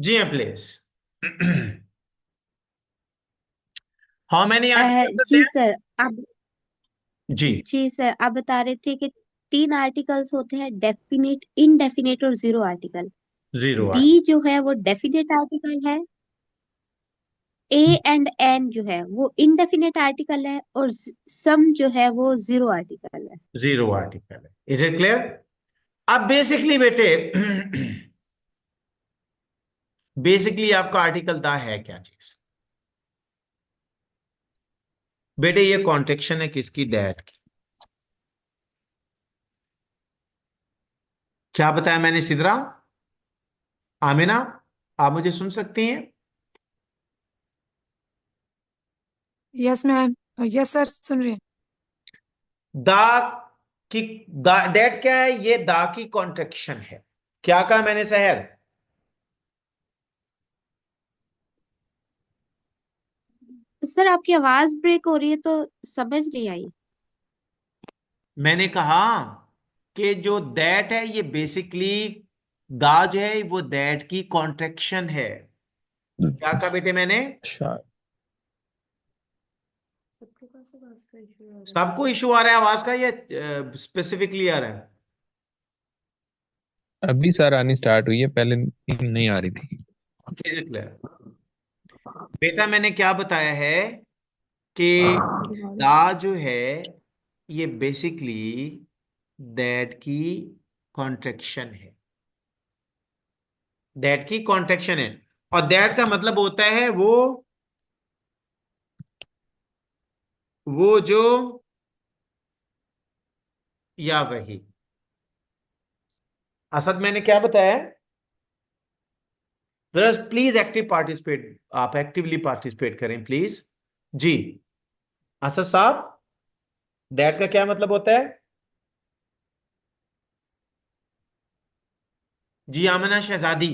जी हाँ please. How many articles जी there? Sir. आप जी। जी सर, आप बता रहे थे कि तीन आर्टिकल्स होते हैं, डेफिनेट, इनडेफिनेट और zero article. Zero D article. जो है वो डेफिनेट आर्टिकल है। ए एंड एन जो है वो इनडेफिनेट आर्टिकल है, और सम जो है वो जीरो आर्टिकल है। जीरो आर्टिकल है। Is it clear? अब बेसिकली बेटे, बेसिकली आपका आर्टिकल दा है क्या चीज? बेटे ये कॉन्ट्रेक्शन है किसकी? डैट की। क्या बताया मैंने सिद्रा? आमिना, आप मुझे सुन सकती हैं? Yes ma'am. यस सर, सुन रहे हैं। दा की, दा डैट क्या है? ये दा की कॉन्ट्रेक्शन है। क्या कहा मैंने सहर? सर आपकी आवाज ब्रेक हो रही है तो समझ नहीं आई। मैंने कहा कि जो दैट है ये बेसिकली, दा जो है वो दैट की कॉन्ट्रेक्शन है। क्या कहा बेटे मैंने? अच्छा। सबके पास आवाज का इशू आ रहा है। सबको इशू आ रहा है आवाज का, या स्पेसिफिकली आ रहा है? अभी सर आनी स्टार्ट हुई है, पहले नहीं आ रही थी। Is it clear? बेटा मैंने क्या बताया है कि दा जो है ये बेसिकली दैट की कॉन्ट्रेक्शन है। दैट की कॉन्ट्रेक्शन है। और दैट का मतलब होता है वो जो, या वही। असद मैंने क्या बताया? जरा प्लीज एक्टिव पार्टिसिपेट, आप एक्टिवली पार्टिसिपेट करें प्लीज। जी। असद साहब, दैट का क्या मतलब होता है? जी आमना शहजादी,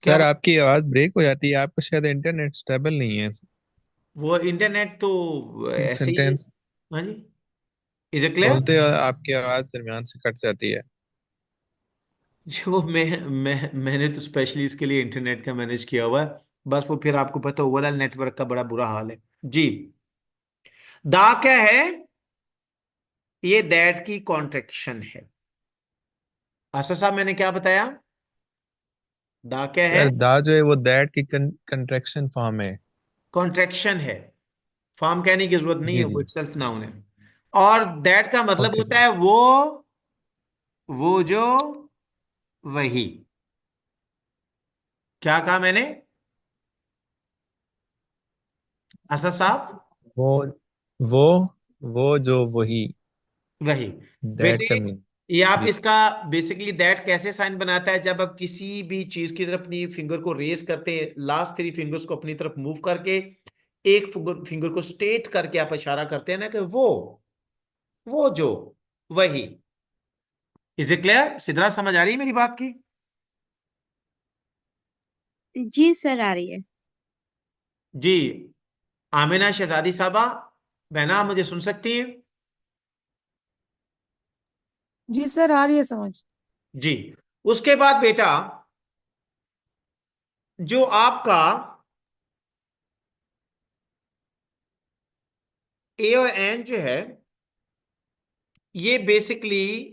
क्या सर आपकी आवाज ब्रेक हो जाती है, आपका शायद इंटरनेट स्टेबल नहीं है। वो इंटरनेट तो एक ऐसे ही है। सेंटेंस हाँ जी। Is it clear? बोलते हो आपकी आवाज दरमियान से कट जाती है। जो मैंने तो स्पेशली इसके लिए इंटरनेट का मैनेज किया हुआ है। बस वो फिर आपको पता, ओवरऑल नेटवर्क का बड़ा बुरा हाल है जी। दा क्या है? ये दैट की कॉन्ट्रेक्शन है। आशा साहब मैंने क्या बताया? दा क्या है? सर दा जो है वो दैट की कंट्रैक्शन फॉर्म है। कॉन्ट्रेक्शन है। फॉर्म कहने की जरूरत नहीं है, जी वो जी। इटसेल्फ नाउन है। और दैट का मतलब ओके होता सर। है वो जो, वही। क्या कहा मैंने? असद साहब, वो वो वो जो वही वही। दैट बेटे का मीन। ये आप जी। इसका बेसिकली दैट कैसे साइन बनाता है? जब आप किसी भी चीज की तरफ अपनी फिंगर को रेस करते हैं, लास्ट थ्री फिंगर्स को अपनी तरफ मूव करके एक फिंगर को स्ट्रेट करके आप इशारा करते हैं ना कि वो जो, वही। Is it clear? सिद्रा समझ आ रही है मेरी बात की? जी सर, आ रही है। जी। आमिना शहजादी साहबा, बहना आप मुझे सुन सकती हैं? जी सर, आ रही है समझ। जी। उसके बाद बेटा, जो आपका ए और एन जो है, ये बेसिकली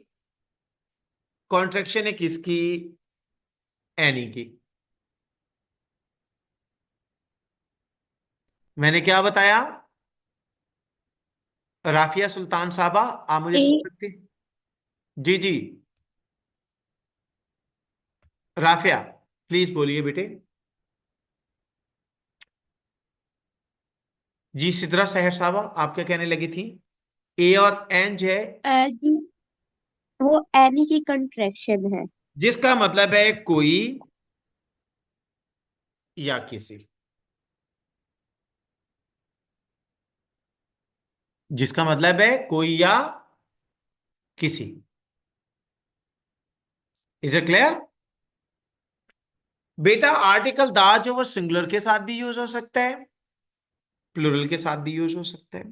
कॉन्ट्रैक्शन है किसकी? एनी की। मैंने क्या बताया? राफिया सुल्तान साहबा, आप मुझे ए सुन सकती? जी जी। राफिया, प्लीज बोलिए बेटे। जी सिद्रा सहर साहबा, आप क्या कहने लगी थी? ए और एन जो है, जी, वो एनी की कंट्रैक्शन है। जिसका मतलब है कोई या किसी, जिसका मतलब है कोई या किसी। Is it clear? बेटा आर्टिकल दा जो वो सिंगुलर के साथ भी यूज हो सकता है, प्लूरल के साथ भी यूज हो सकता है।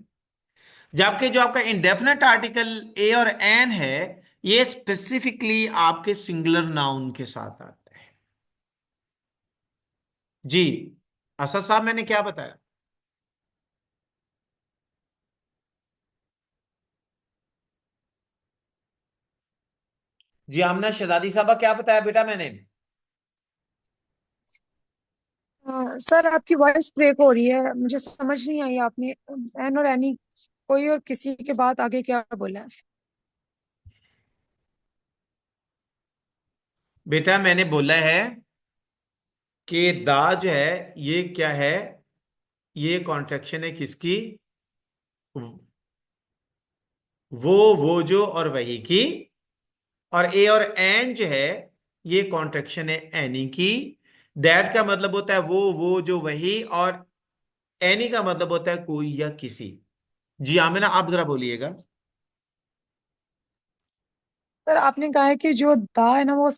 जबकि जो आपका इंडेफिनेट आर्टिकल ए और एन है, ये स्पेसिफिकली आपके सिंगुलर नाउन के साथ आता है। जी असद साहब, मैंने क्या बताया? जी आमना शहजादी साहबा, क्या बताया बेटा मैंने? सर आपकी वॉइस ब्रेक हो रही है, मुझे समझ नहीं आई आपने एन और एनी कोई और किसी के बाद आगे क्या बोला है। बेटा मैंने बोला है कि दा जो है ये क्या है, ये कॉन्ट्रैक्शन है किसकी? वो जो और वही की। और ए और एन जो है ये कॉन्ट्रैक्शन है एनी की। दैट का मतलब होता है वो जो वही, और एनी का मतलब होता है कोई या किसी। जी आमिना, आप जरा बोलिएगा। सर आपने कहा है कि जो दा है ना वो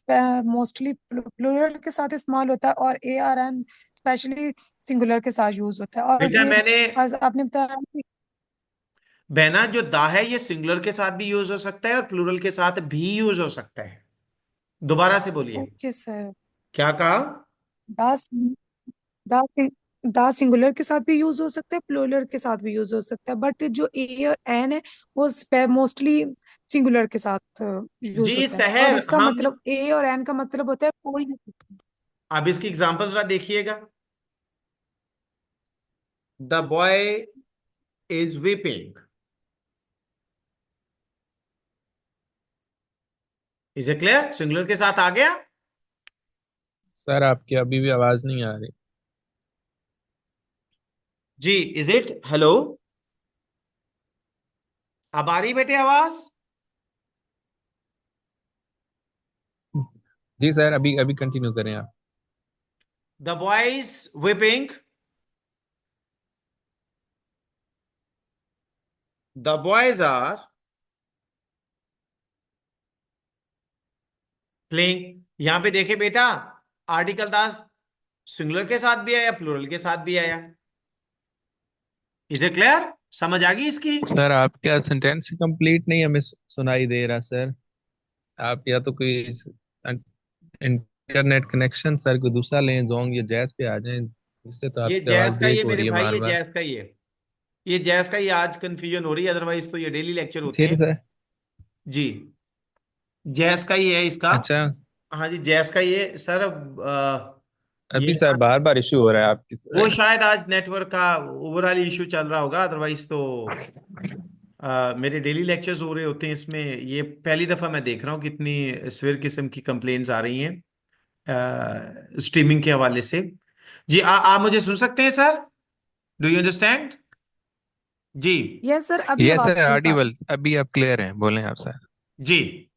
मोस्टली प्लूरल के साथ इस्तेमाल होता है और a or an especially singular के साथ यूज होता है, और बेटा ये मैंने, आपने बताया कि बहना जो दा है ये सिंगुलर के साथ भी यूज हो सकता है और प्लूरल के साथ भी यूज हो सकता है। दोबारा से बोलिए। Okay sir. क्या कहा? दा दा दा सिंगुलर के साथ भी यूज हो सकता है, प्लूरल के साथ भी यूज हो सकता है, बट जो ए और एन है वो मोस्टली सिंगुलर के साथ यूज जी होता है, और सहर, इसका हम मतलब ए और एन का मतलब होता है कोई भी। अब इसकी एग्जांपल जरा देखिएगा। The boy is weeping. Is a clear? Singular के साथ आ गया। सर आपकी अभी भी आवाज नहीं आ रही। जी इज इट? हेलो, अब आ रही बेटे आवाज? जी सर, अभी अभी कंटिन्यू करें आप। The boy is whipping, the boys are playing. यहां पे देखे बेटा, आर्टिकल दास सिंगुलर के साथ भी आया, प्लूरल के साथ भी आया। Is it clear? समझ आ गई इसकी? सर आपका सेंटेंस कंप्लीट नहीं हमें सुनाई दे रहा सर। आप या तो कोई इंटरनेट कनेक्शन सर कोई दूसरा लें, जोंग या जैज पे आ जाएं। इससे तो ये आपकी जैस आवाज का ही ब्रेक है हो मेरे रही है भाई, बार ये बार। जैस का ही है। ये जैस का ही आज कंफ्यूजन हो रही है, अदरवाइज तो ये डेली लेक्चर होते फिर हैं। सर। जी जैस का ही है इसका। अच्छा। हाँ जी जैस का ही है सर। अब अभी ये सर बार बार इशू हो रहा है आपकी वो साइड। शायद आज नेटवर्क का ओवरऑल इशू चल रहा होगा, अदरवाइज तो मेरे डेली लेक्चर्स हो रहे होते हैं इसमें। ये पहली दफा मैं देख रहा हूँ कितनी स्वेर किस्म की कंप्लेन्स आ रही हैं स्ट्रीमिंग के हवाले से। जी आप मुझे सुन सकते हैं सर? Do you understand? जी। यस सर, अभी ये आवाज सर ठीक आ रही ऑडिबल, अभी आप क्लियर हैं, बोलें आप सर। जी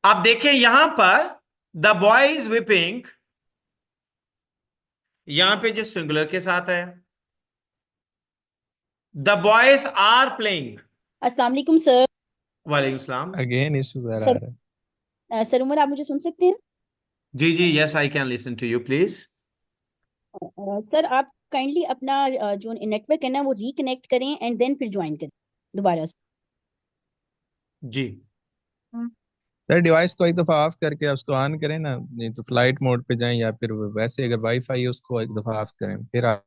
आप देखिए यहां पर द बॉय इज विपिंग, यहां पे जो सिंगुलर के साथ है, द बॉयज आर प्लेइंग। अस्सलाम वालेकुम सर। वालेकुम सलाम। अगेन इशू सर आ सर रहा है। सर उमर, आप मुझे सुन सकते हैं? जी जी yes I can listen to you please. Sir आप काइंडली अपना जो नेटवर्क है ना वो रिकनेक्ट करें एंड देन फिर ज्वाइन करें दोबारा से। जी है। सर डिवाइस को एक दफा ऑफ करके उसको ऑन करें ना, नहीं तो फ्लाइट मोड पे जाएं, या फिर वैसे अगर वाईफाई है उसको एक दफा ऑफ करें फिर आप।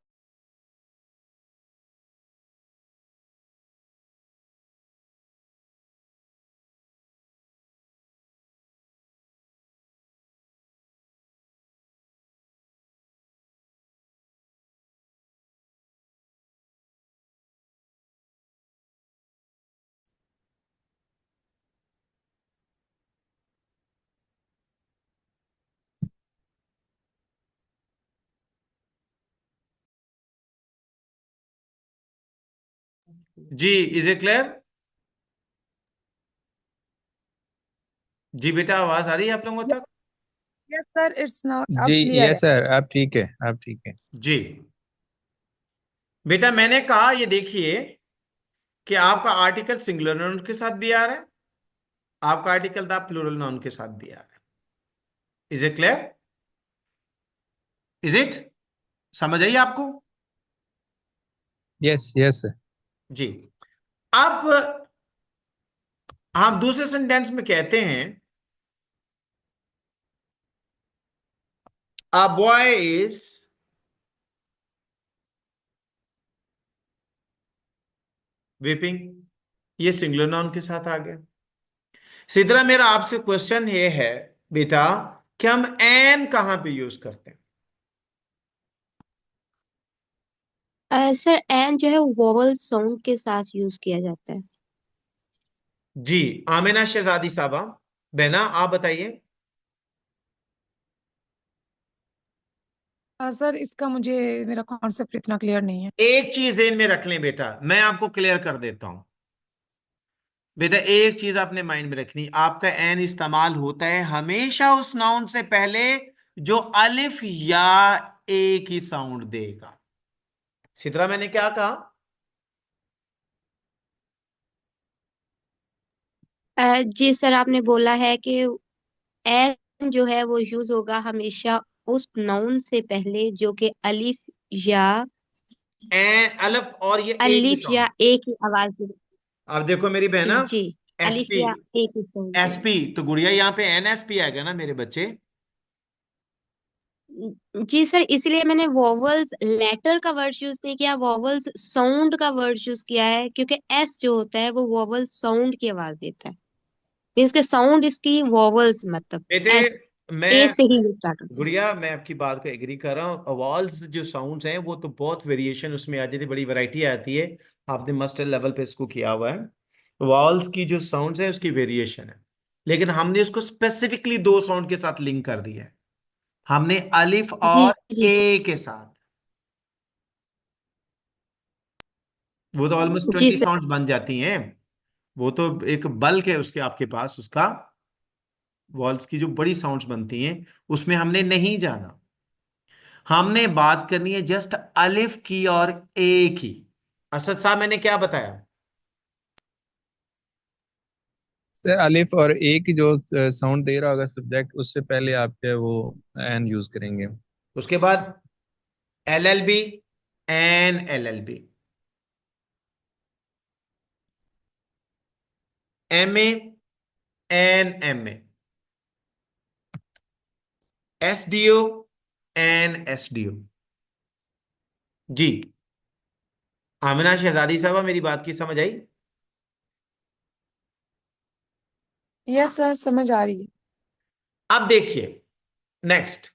जी इज इट क्लियर? जी बेटा आवाज आ रही है आप लोगों तक? यस सर, इट्स नॉट जी अब क्लियर है। यस सर, आप ठीक है, आप ठीक है। जी बेटा मैंने कहा ये देखिए कि आपका आर्टिकल सिंगुलर नाउन के साथ भी आ रहा है, आपका आर्टिकल द प्लूरल नाउन के साथ भी आ रहा है। Is it clear? Is it? समझ आई आपको? Yes yes sir. जी अब हम दूसरे सेंटेंस में कहते हैं अ बॉय इज वीपिंग, ये सिंगुलर नाउन के साथ आ गया। सिद्रा, मेरा आपसे क्वेश्चन ये है बेटा कि हम एन कहां पे यूज करते हैं? सर एन जो है वोवल साउंड के साथ यूज किया जाता है। जी, आमिना शहजादी साहबा, बहना आप बताइए। सर इसका मुझे मेरा कॉन्सेप्ट इतना क्लियर नहीं है। एक चीज ध्यान में रख लें बेटा, मैं आपको क्लियर कर देता हूं। बेटा एक चीज आपने माइंड में रखनी, आपका एन इस्तेमाल होता है हमेशा उस नाउन से पहले जो अलिफ या ए की साउंड देगा। सिद्रा, मैंने क्या कहा? जी सर, आपने बोला है कि एन जो है वो यूज होगा हमेशा उस नाउन से पहले जो कि या एन, अलिफ और ये ए की अलिफ या साउंड। ए की आवाज दे। अब देखो मेरी बहना, जी, अलिफ एसपी, या ए की साउंड देगा। एसपी तो गुड़िया यहाँ पे एनएसपी आएगा ना मेरे बच्चे। जी सर, इसलिए मैंने वोवल्स लेटर का वर्ड यूज नहीं किया, वोवल्स साउंड का वर्ड यूज किया है, क्योंकि एस जो होता है वो वोवल साउंड की आवाज देता है। मीन्स के साउंड इसकी वोवल्स, मतलब बेटे एस, ए मैं, से ही स्टार्ट होता है। गुड़िया मैं आपकी बात को एग्री कर रहा हूँ। अवाल्स जो साउंड्स हैं वो तो बहुत वेरिएशन उसमें आ जाती है, बड़ी वैरायटी आती है। आपने मास्टर लेवल पे इसको किया हुआ है। वॉल्स की जो साउंड्स है उसकी वेरिएशन है, लेकिन हमने उसको स्पेसिफिकली दो साउंड के साथ लिंक कर दिया है। हमने अलिफ जी और जी ए के साथ, वो तो ऑलमोस्ट जी 20 सर। साउंड बन जाती हैं। वो तो एक बल्क है उसके आपके पास उसका, वॉल्स की जो बड़ी साउंड्स बनती हैं उसमें हमने नहीं जाना। हमने बात करनी है जस्ट अलिफ की और ए की। असद साहब, मैंने क्या बताया? सर अलिफ और ए की जो साउंड दे रहा होगा सब्जेक्ट, उससे पहले आप क्या है वो एन यूज करेंगे। उसके बाद L L B, N L L B, M A, N M A, S D O, N S D O. जी, आमिना शहजादी साहबा, मेरी बात की समझ आई? यस सर, समझ आ रही है। अब देखिए नेक्स्ट,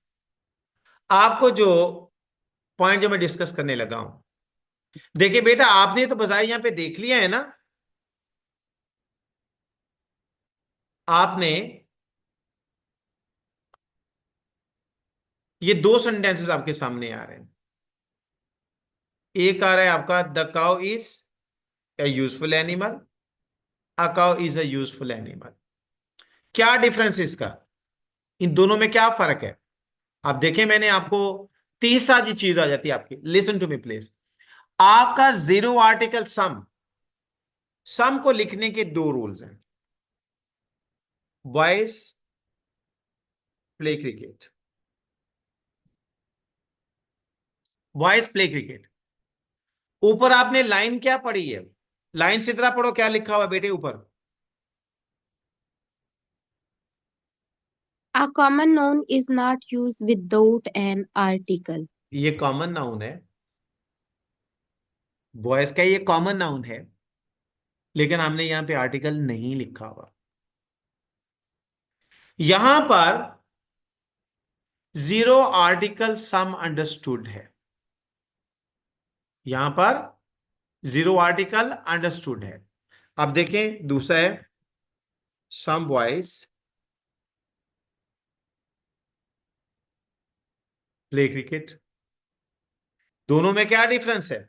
आपको जो पॉइंट जो मैं डिस्कस करने लगा हूं, देखिए बेटा आपने तो बाजार यहां पे देख लिया है ना। आपने ये दो सेंटेंसेस आपके सामने आ रहे हैं। एक आ रहा है आपका, the cow is a useful animal, a cow is a useful animal. क्या डिफरेंस इसका, इन दोनों में क्या फर्क है? आप देखें, मैंने आपको तीसरा जी चीज आ जाती है आपकी, लिसन टू मी प्लीज। आपका जीरो आर्टिकल सम, सम को लिखने के दो रूल्स हैं। Boys play cricket, boys play cricket. ऊपर आपने लाइन क्या पढ़ी है? लाइन से तरह पढ़ो, क्या लिखा हुआ बेटे ऊपर? A common noun is not used without an article. ये कॉमन नाउन है, बॉयज का ये कॉमन नाउन है, लेकिन हमने यहां पे आर्टिकल नहीं लिखा हुआ। यहां पर जीरो आर्टिकल सम अंडरस्टूड है, यहां पर जीरो आर्टिकल अंडरस्टूड है। अब देखें दूसरा है, सम बॉयज प्ले क्रिकेट। दोनों में क्या डिफरेंस है?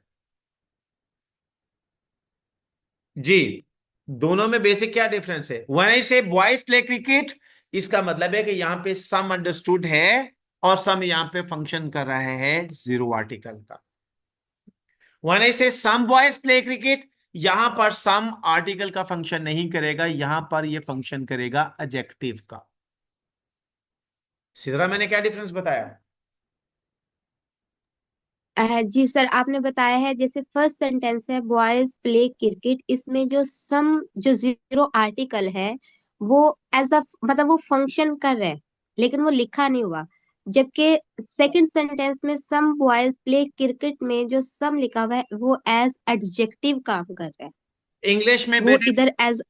जी, दोनों में बेसिक क्या डिफरेंस है? व्हेन आई से बॉयज प्ले क्रिकेट, इसका मतलब है कि यहां पे सम अंडरस्टूड है और सम यहां पे फंक्शन कर रहा है जीरो आर्टिकल का। व्हेन आई से सम बॉयज प्ले क्रिकेट, यहां पर सम आर्टिकल का फंक्शन नहीं करेगा, यहां पर यह फंक्शन करेगा एडजेक्टिव का। सीधा मैंने क्या डिफरेंस बताया? जी सर, आपने बताया है जैसे फर्स्ट सेंटेंस है बॉयज प्ले क्रिकेट, इसमें जो सम, जो जीरो आर्टिकल है वो एज अ, मतलब वो फंक्शन कर रहा है लेकिन वो लिखा नहीं हुआ। जबकि सेकंड सेंटेंस में सम बॉयज प्ले क्रिकेट में जो सम लिखा हुआ है वो एज एडजेक्टिव काम कर रहा है। इंग्लिश में वो बेटे, इधर एज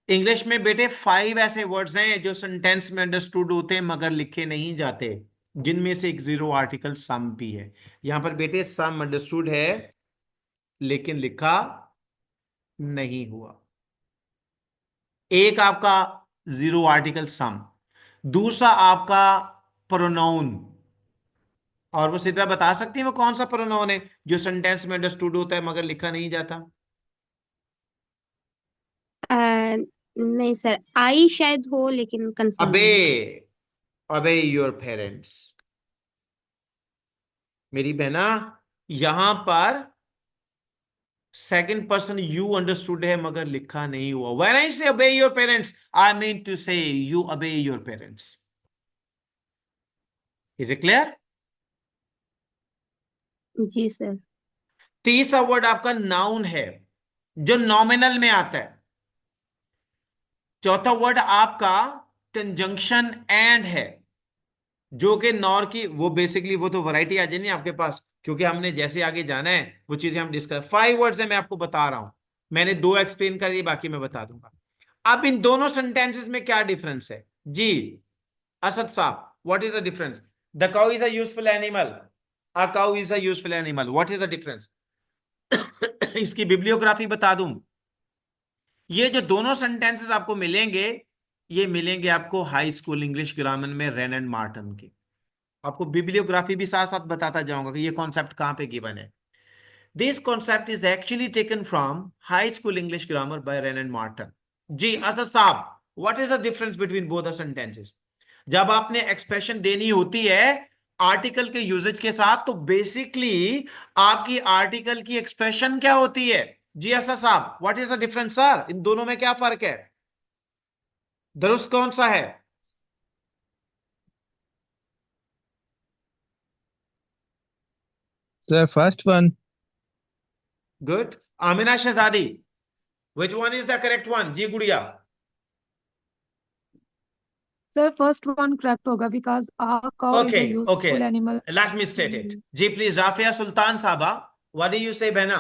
इंग्लिश में बेटे 5 ऐसे वर्ड्स हैं जो सेंटेंस में अंडरस्टूड होते हैं मगर लिखे नहीं जाते, जिनमें से एक जीरो आर्टिकल सम भी है। यहां पर बेटे सम अंडरस्टूड है लेकिन लिखा नहीं हुआ। एक आपका जीरो आर्टिकल सम, दूसरा आपका प्रोनाउन। और वो सीधा बता सकती है वो कौन सा प्रोनाउन है जो सेंटेंस में अंडरस्टूड होता है मगर लिखा नहीं जाता? नहीं सर, आई शायद हो, लेकिन कंफर्म अबे, नहीं है। अबे योर पेरेंट्स। मेरी बहना, यहां पर सेकंड पर्सन यू अंडरस्टूड है मगर लिखा नहीं हुआ। When I say obey your parents, I mean to say you obey your parents. Is it clear? जी सर। तीसरा वर्ड आपका नाउन है जो नॉमिनल में आता है। चौथा वर्ड आपका कंजंक्शन एंड है जो कि नॉर की, वो बेसिकली वो तो वैरायटी आ जाएगी आपके पास, क्योंकि हमने जैसे आगे जाना है वो चीजें हम डिस्कस। 5 वर्ड्स है, मैं आपको बता रहा हूं। मैंने 2 एक्सप्लेन कर दिए, बाकी मैं बता दूंगा। अब इन दोनों सेंटेंसेस में क्या डिफरेंस है जी असद साहब? What is the difference? The cow is a useful animal, a cow is a useful animal, what is the difference? इसकी बिब्लियोग्राफी बता दूं। ये जो दोनों सेंटेंसेस आपको मिलेंगे, ये मिलेंगे आपको हाई स्कूल इंग्लिश ग्रामर में रेन एंड मार्टन के। आपको बिब्लियोग्राफी भी साथ साथ बताता जाऊंगा कि ये कॉन्सेप्ट कहां पे गिवन है। This concept is actually taken from high school English grammar by Wren and Martin. जी असद साहब, what is the difference between both the sentences? जब आपने एक्सप्रेशन देनी होती है आर्टिकल के यूजेज के साथ, तो बेसिकली आपकी आर्टिकल की एक्सप्रेशन क्या होती है? जी असद साहब, what is the difference sir? इन दोनों में क्या फर्क है? दुरुस्त कौन सा है? Sir first one. Good. Amina Shahzadi, which one is the correct one? जी गुड़िया। सर फर्स्ट वन करेक्ट होगा, because a cow is okay, a okay, useful animal. Let me state it. जी प्लीज, राफिया सुल्तान साहबा, व्हाट डू यू से बहना?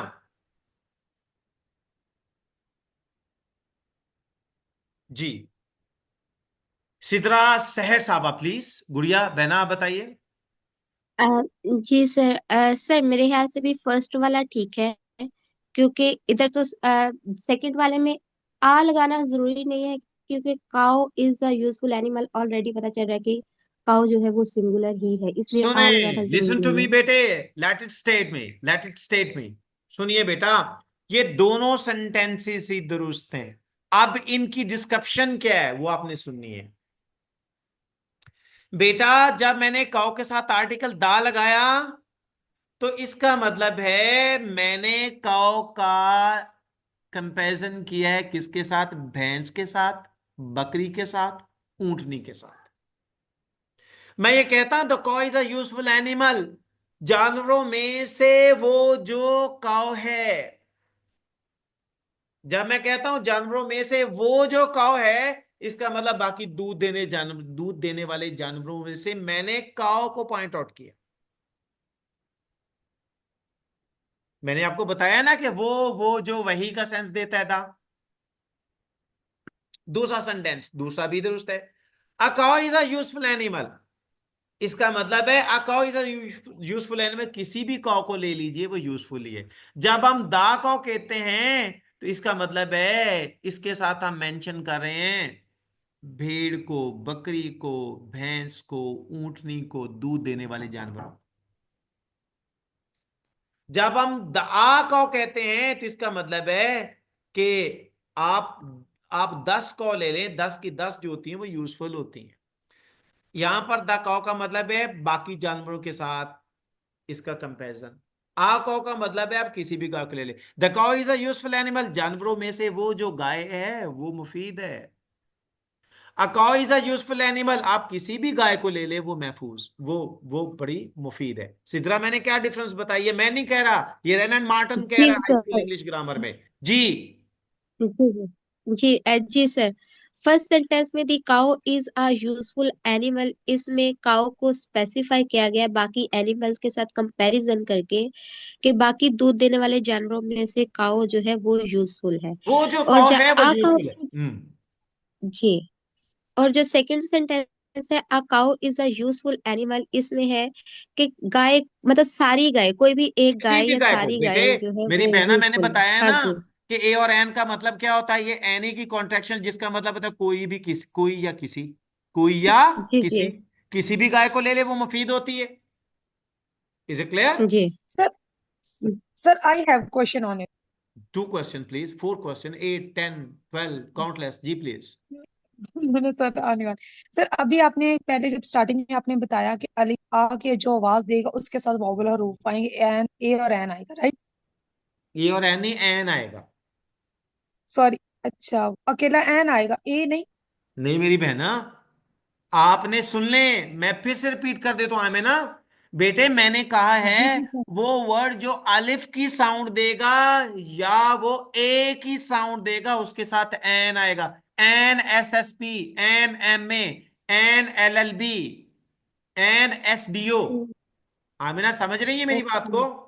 जी सिद्रा सहर साहबा please. गुड़िया बहना आप बताइए। अ, जी सर, सर मेरे ख्याल से भी फर्स्ट वाला ठीक है, क्योंकि इधर तो सेकंड वाले में आ लगाना जरूरी नहीं है, क्योंकि cow is a useful animal already पता चल रहा है कि काउ जो है वो सिंगुलर ही है, इसलिए सुने, आ लगाना जरूरी लिसन टू नहीं मी है। बेटे, let it state me, let it state me. सुनिए बेटा, ये दोनों सेंटेंसेस ही दुरुस्त हैं। अब इनकी डिस्क्रिप्शन क्या है वो आपने सुननी है बेटा। जब मैंने काउ के साथ आर्टिकल दा लगाया तो इसका मतलब है मैंने काउ का कंपैरिजन किया है किसके साथ? भैंस के साथ, बकरी के साथ, ऊंटनी के साथ। मैं ये कहता हूं द कॉ इज अ यूजफुल एनिमल, जानवरों में से वो जो काउ है। जब मैं कहता हूं जानवरों में से वो जो काउ है, इसका मतलब बाकी दूध देने वाले जानवरों में से मैंने काउ को पॉइंट आउट किया। मैंने आपको बताया ना कि वो जो वही का सेंस देता है था। दूसरा सेंटेंस दूसरा भी दुरुस्त है। A cow is a useful animal, इसका मतलब है a cow is a useful animal, किसी भी काउ को ले लीजिए वो यूजफुल ही है। जब हम दा काउ कहते हैं तो इसका मतलब है इसके साथ हम मेंशन कर रहे हैं भेड़ को, बकरी को, भैंस को, ऊंटनी को, दूध देने वाले जानवरों। जब हम द आ काउ कहते हैं तो इसका मतलब है कि आप आप 10 कौ ले लें, 10 की 10 जो होती हैं वो यूजफुल होती हैं। यहां पर द कौ का मतलब है बाकी जानवरों के साथ इसका कंपैरिजन। आ कौ का मतलब है आप किसी भी गाय को ले ले। द कौ इज अ यूजफुल एनिमल, जानवरों में से वो जो गाय है वो मुफीद है। अ कौ इज अ यूजफुल एनिमल, आप किसी भी गाय को ले ले वो महफूज, वो बड़ी मुफीद है। सिद्रा मैंने क्या डिफरेंस बताई है? मैं नहीं कह रहा, ये रेनल्ड मार्टन कह जी रहा है high school sir. English grammar में। जी जी जी जी सर। फर्स्ट सेंटेंस में the cow is a useful animal, इसमें काउ को स्पेसिफाई किया गया है बाकी एनिमल्स के साथ कंपैरिजन करके कि बाकी दूध देने वाले जानवरों में से काउ जो है वो यूजफुल है। वो जो और कौ जो है वो आ काउ, यूजफुल है। जी, और जो सेकंड सेंटेंस है a cow is a useful animal, इसमें है कि गाय मतलब सारी गाय, कोई भी एक किसी गाय भी या गाय को सारी बेटे, गाय जो है मेरी वो बहना, मैंने यूजफुल है। बताया है हाँ ना जी। कि ए और एन का मतलब क्या होता है। ये एन ए की कॉन्ट्रैक्शन, जिसका मतलब होता है कोई भी, किसी, कोई या किसी, कोई या जी जी किसी, किसी भी गाय को ले ले वो मुफीद होती है। Is it clear? जी। Sir sir I have question on it. Two question please, four question, 8, 10, 12, countless जी प्लीज। मैंने सर आने वाला। सर अभी आपने पहले जब स्टार्टिंग में आपने बताया कि अली आ के जो आवाज देगा उसके साथ वॉवल और रूफ आएंगे, एन ए और एन आएगा, राइट? ए और एन ही एन आएगा। सॉरी, अच्छा अकेला एन आएगा, ए नहीं? नहीं मेरी बहना, आपने सुन ले, मैं फिर से रिपीट कर देता हूं आमेना। बेटे मैंने कहा है जी जी सर। वो वर्ड जो अलिफ की साउंड देगा या वो ए की साउंड देगा उसके साथ एन आएगा। An S S P, an M A, an L L B, an S D O. Amina समझ रही है मेरी बात ओके। को?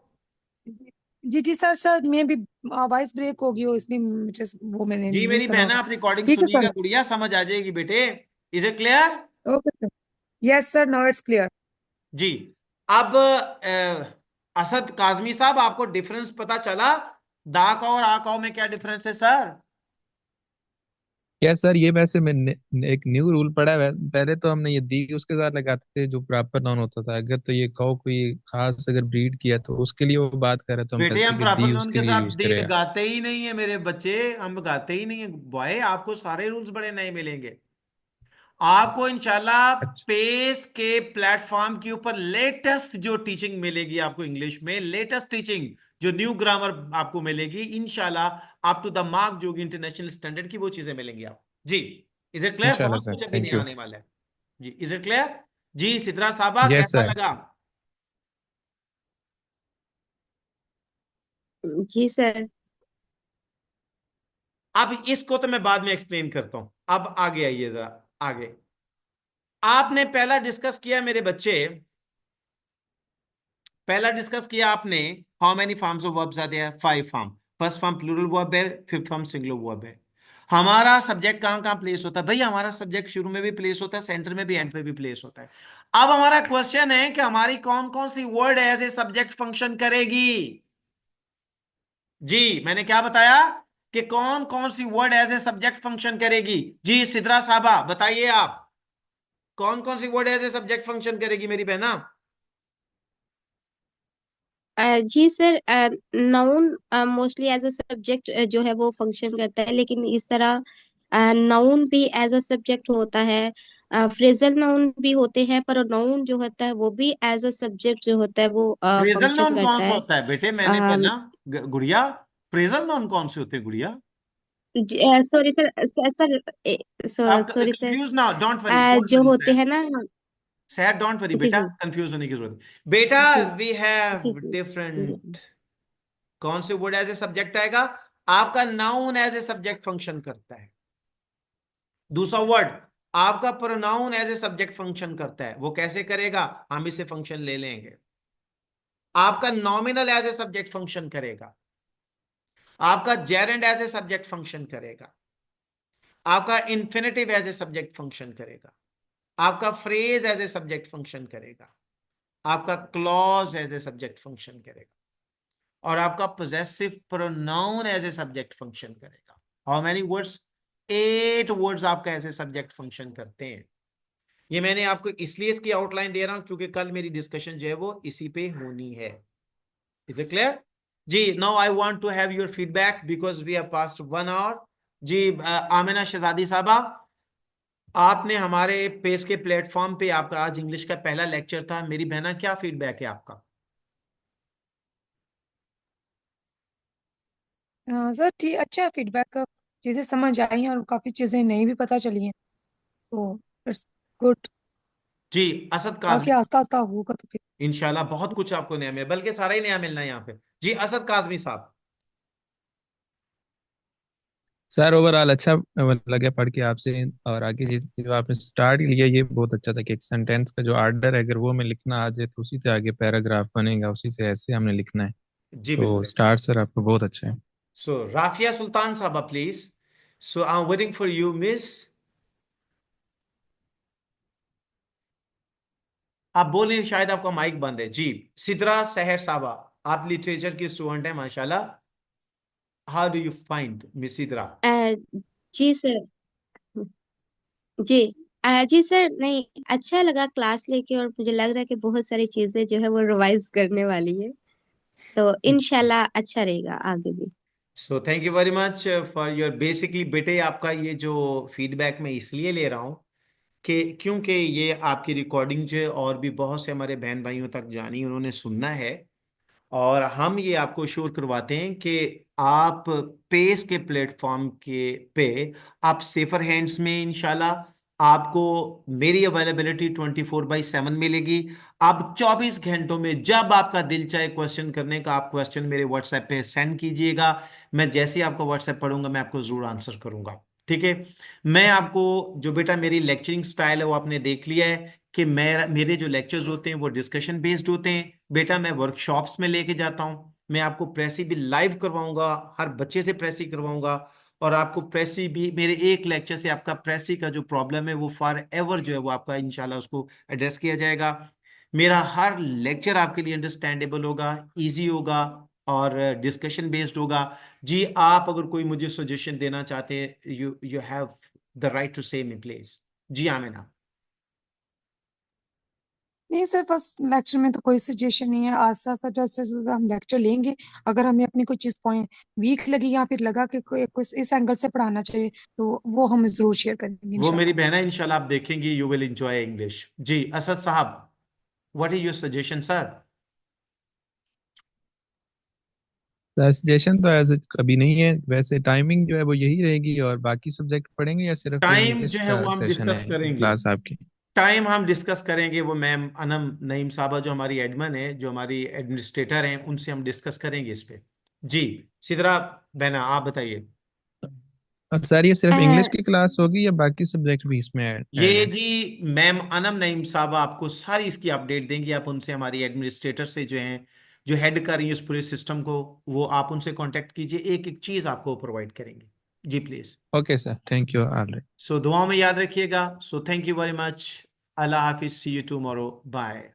जी जी सर, सर मैं भी वॉइस ब्रेक हो गई हो इसलिए मुझे वो मैंने जी नहीं मेरी सुना बहना, होगा। आप रिकॉर्डिंग ठीक है सुनिएगा, सर। गुड़िया समझ आ जाएगी बेटे। Is it clear? Okay sir. Yes sir, now it's clear. जी। अब असद काजमी साहब, आपको डिफरेंस पता चला दा का और आ का में क्या डिफरेंस है सर? क्या सर, ये वैसे मैंने एक न्यू रूल पढ़ा है। पहले तो हमने ये दी उसके साथ लगाते थे जो प्रॉपर नाउन होता था। अगर तो ये कौ कोई खास अगर ब्रीड किया तो उसके लिए वो बात कर रहे तो हम बेटे कहते हम कि प्रॉपर दी नाउन उसके के लिए साथ यूज दी करेगा। लगाते ही नहीं है मेरे बच्चे, हम गाते ही नहीं है बॉय। आपको सारे रूल्स बड़े नए मिलेंगे। आपको इंशाल्लाह अच्छा। पेस के प्लेटफॉर्म के ऊपर लेटेस्ट जो टीचिंग मिलेगी आपको इंग्लिश में, लेटेस्ट टीचिंग, जो न्यू ग्रामर आपको मिलेगी इंशाल्लाह, अप टू द मार्क जो इंटरनेशनल स्टैंडर्ड की, वो चीजें मिलेंगी आपको। जी। Is it clear? इंशाल्लाह बहुत सर, कुछ अभी नहीं थैंक यू। आने वाला है। जी इज इट क्लियर? जी सिद्रा साहबा यस कैसा सर। लगा? जी सर। अब इसको तो मैं बाद में एक्सप्लेन करता हूं, अब आगे आइए जरा। आगे आपने पहला डिस्कस किया मेरे बच्चे, पहला डिस्कस किया आपने, how many forms of verbs are there? 5 form. First form plural verb है, फिफ्थ फॉर्म सिंगुलर वर्ब है। हमारा सब्जेक्ट कहां कहां प्लेस होता है भाई? हमारा सब्जेक्ट शुरू में भी प्लेस होता है, सेंटर में भी, एंड पे भी प्लेस होता है। अब हमारा क्वेश्चन है कि हमारी कौन कौन सी word as a subject function करेगी। जी मैंने क्या बताया कि कौन कौन सी word as a subject function करेगी? जी सिद्रा साहबा बताइए आप, कौन कौन सी word as a subject function करेगी मेरी बहना? जी sir, noun mostly as a subject जो है वो फंक्शन करता है, लेकिन इस तरह नाउन भी एज अ सब्जेक्ट होता है, फ्रेजल नाउन भी होते हैं, पर नाउन जो होता है वो भी एज अ सब्जेक्ट जो होता है वो प्रेजल फंक्शन नॉन कौन करता सा है। होता है बेटे? मैंने पहना गुड़िया, प्रेजल नॉन कौन से होते हैं गुड़िया? सॉरी सर, सर आप सॉरी सर, कंफ्यूज ना, डोंट वरी, डोंट जो वरी होते सर, हैं ना। सर डोंट वरी जी बेटा, जी कंफ्यूज होने की जरूरत नहीं। बेटा जी वी जी हैव जी जी डिफरेंट, कौन से वर्ड एज ए सब्जेक्ट आएगा? आपका noun as a subject function करता है। दूसरा वर्ड, आपका pronoun as a subject function करता है। वो कैसे करेगा? हम इसे फंक्शन ले लेंगे। आपका nominal as a subject function करेगा, आपका gerund as a subject function करेगा, आपका infinitive as a subject function करेगा, आपका phrase as a subject function करेगा, आपका clause as a subject function करेगा, और आपका possessive pronoun as a subject function करेगा। How many words? 8 वर्ड्स आपका एज ए सब्जेक्ट फंक्शन करते हैं। ये मैंने आपको इसलिए इसकी आउटलाइन दे रहा हूं क्योंकि कल मेरी डिस्कशन जो है वो इसी पे होनी है। Is it clear? जी now I want to have your feedback because we have passed 1 hour. जी आमिना शहजादी साहबा, आपने हमारे पेस के प्लेटफॉर्म पे, आपका आज इंग्लिश का पहला लेक्चर था, मेरी बहना क्या फीडबैक है आपका? सर ठीक, अच्छा फीडबैक, चीजें समझ आई हैं और काफी चीजें नई भी पता चली हैं, तो इट्स गुड। जी असद बाकी काजमी, आस्ता आस्ता होगा तो फिर। इंशाल्लाह बहुत कुछ आपको नया मिले, बल्कि सारा ही नया मिलना है यहाँ पे। जी असद काजमी साहब। सर ओवरऑल अच्छा लगे पढ़ के आपसे। और आगे जो आपने स्टार्ट लिया ये बहुत अच्छा था कि एक सेंटेंस का जो आर्डर है अगर वो में लिखना आ जाए तो उसी से आगे पैराग्राफ बनेगा, उसी से ऐसे हमने लिखना है। जी तो बिल्कुल। स्टार्ट सर आपका बहुत अच्छा है। सो राफिया सुल्तान साहबा please. So I am waiting for you miss. आप बोलें, शायद आपका माइक बंद है जी। सिद्रा सहर साहबा, आप लिटरेचर की स्टूडेंट हैं माशाल्लाह। How do you find miss Sidra? Uh, जी सर। जी। जी सर, नहीं अच्छा लगा क्लास लेके, और मुझे लग रहा है कि बहुत सारी चीजें जो है वो रिवाइज करने वाली है, तो इंशाल्लाह अच्छा रहेगा आगे भी। सो thank you very much for your basically बेटे, आपका ये जो फीडबैक मैं इसलिए ले रहा हूँ कि क्योंकि ये आपकी रिकॉर्डिंग जो है और भी बहुत से हमारे बहन भाइयों तक जानी, उन्होंने सुनना है। और हम ये आपको श्योर करवाते हैं कि आप पेस के प्लेटफॉर्म के पे आप सेफर हैंड्स में इंशाल्लाह। आपको मेरी अवेलेबिलिटी 24/7 मिलेगी। आप 24 घंटों में जब आपका दिल चाहे क्वेश्चन करने का, आप क्वेश्चन मेरे व्हाट्सएप पे सेंड कीजिएगा। मैं जैसे ही आपको व्हाट्सएप पढ़ूंगा मैं आपको जरूर आंसर करूंगा। ठीक है। मैं आपको जो बेटा मेरी लेक्चरिंग स्टाइल है वो आपने देख लिया है कि मेरे जो लेक्चर्स होते हैं वो डिस्कशन बेस्ड होते हैं। बेटा मैं वर्कशॉप्स में लेके जाता हूँ, मैं आपको प्रेसी भी लाइव करवाऊंगा, हर बच्चे से प्रेसी करवाऊंगा। और आपको प्रेसी भी मेरे एक लेक्चर से आपका प्रेसी का जो प्रॉब्लम है वो फॉर एवर जो है वो आपका इंशाल्लाह उसको एड्रेस किया जाएगा। मेरा हर लेक्चर आपके लिए अंडरस्टैंडेबल होगा, इजी होगा और डिस्कशन बेस्ड होगा। जी आप अगर कोई मुझे सजेशन देना चाहते हैं, you you have the right to say me please. जी आमिना। नहीं सर, फर्स्ट लेक्चर में तो कोई सजेशन नहीं है। आस्ते आस्ते जैसे जैसे हम लेक्चर लेंगे, अगर हमें अपनी कोई चीज पॉइंट वीक लगी या फिर लगा कि कोई इस एंगल से पढ़ाना चाहिए, तो वो हम जरूर शेयर करेंगे वो मेरी इंशाल्लाह। बहना इंशाल्लाह आप देखेंगी, यू विल एंजॉय इंग्लिश। जी असद साहब, what is your suggestion sir? Suggestion तो ऐसे कभी नहीं है, वैसे टाइमिंग जो है वो यही रहेगी। और बाकी सब्जेक्ट पढ़ेंगे या सिर्फ ये टाइम जो इंग्लिश है का वो हम सेशन डिस्कस है करेंगे। क्लास आपकी? टाइम हम डिस्कस करेंगे, वो मैम अनम नईम साहबा जो हमारी एडमिन है, जो हमारी एडमिनिस्ट्रेटर हैं, उनसे हम डिस्कस करेंगे इस पे। जी सिद्रा बहना आप बताइए। और सर ये अ, सिर्फ इंग्लिश की क्लास होगी या बाकी सब्जेक्ट भी इसमें ऐड ये है? जी मैम अनम नईम साहबा आपको सारी इसकी अपडेट देंगी। आप उनसे, हमारी एडमिनिस्ट्रेटर से जो हैं, जो हेड कर रही है इस पूरे सिस्टम को, वो आप उनसे कांटेक्ट कीजिए, एक एक चीज आपको प्रोवाइड करेंगे। जी please. Okay sir, thank you alright. So दुआओं में याद रखिएगा। So thank you very much. अल्लाह हाफिज, सी यू टुमारो, बाय।